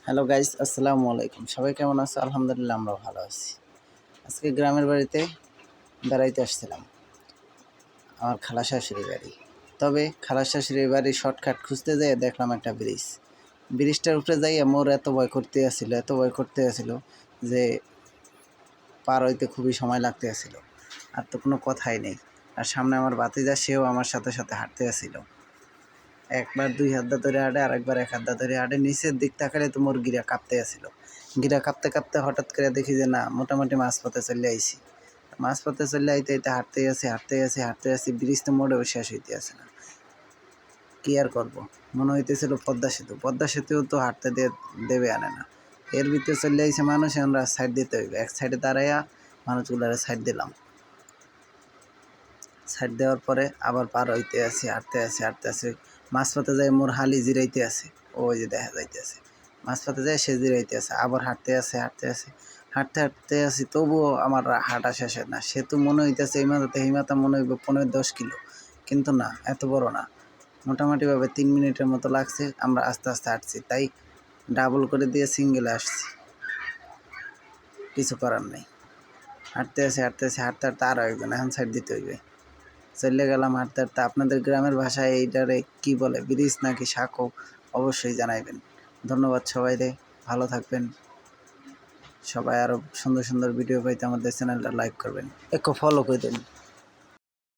Hello guys, আসসালামু আলাইকুম। সবাই কেমন আছো? আলহামদুলিল্লাহ, আমরা ভালো আছি। আজকে গ্রামের বাড়িতে বেড়াইতে আসছিলাম, আমার খালা শাশুড়ি বাড়ি। তবে খালা শাশুড়ি বাড়ির শর্টকাট খুঁজতে যেয়ে দেখলাম একটা ব্রিজ। ব্রিজটার উপরে যাইয়া মোর এত ভয় করতে আসছিল যে পার হইতে খুবই সময় লাগতে আসছিল। আর তো কোনো কথাই নেই। আর সামনে আমার ভাতিজা, সেও আমার সাথে সাথে হাঁটতে আসছিল। একবার দুই হাত দা ধরে হাঁটে, আরেকবার এক হাত দা ধরে হাঁটে। নিচের দিক তাকালে তো মোর গিরা কাঁপতে আসছিল। গিরা কাঁপতে কাঁপতে হঠাৎ করে দেখি যে না, মোটামুটি মাঝপথে চলে আইছি। মাঝপথে চলে আইতে হাঁটতে আসি, ব্রিজ তো মোড়েও শেষ হইতে আসে না। কি আর করবো, মনে হইতেছিল পদ্মা সেতুও তো হাঁটতে দেবে আনে না। এর ভিতরে চলে আইছে মানুষ, আমরা সাইড দিতে হইবে। এক সাইডে দাঁড়াইয়া মানুষগুলারে সাইড দিলাম। সাইড দেওয়ার পরে আবার পার হইতে আসি, হাঁটতে আসি। মাঝপথে যাই মোর হালি জিরাইতে আছে, ওই যে দেখা যাইতেছে। মাঝপথে যায় সে জিরাইতে আছে, আবার হাঁটতে আসি, তবুও আমার হাঁটা শেষ হয় না। সে তো মনে হইতেছে এই মাথাতে এই মাথা মনে হইবে 15-10 কিলো, কিন্তু না, এত বড় না। মোটামুটিভাবে 3 মিনিটের মতো লাগছে। আমরা আস্তে আস্তে হাঁটছি, তাই ডাবল করে দিয়ে সিঙ্গেলে আসছি। কিছু করার নেই। হাঁটতে আরও একজন এখন সাইড দিতে হইবে। চলে গেলাম হাঁটতে। আপনাদের গ্রামের ভাষায় এইটারে কি বলে, ব্রিজ নাকি সাঁকো, অবশ্যই জানাইবেন। ধন্যবাদ সবাইরে, ভালো থাকবেন সবাই। আরও সুন্দর সুন্দর ভিডিও পাইতে আমাদের চ্যানেলটা লাইক করবেন, একটু ফলো করে দেন।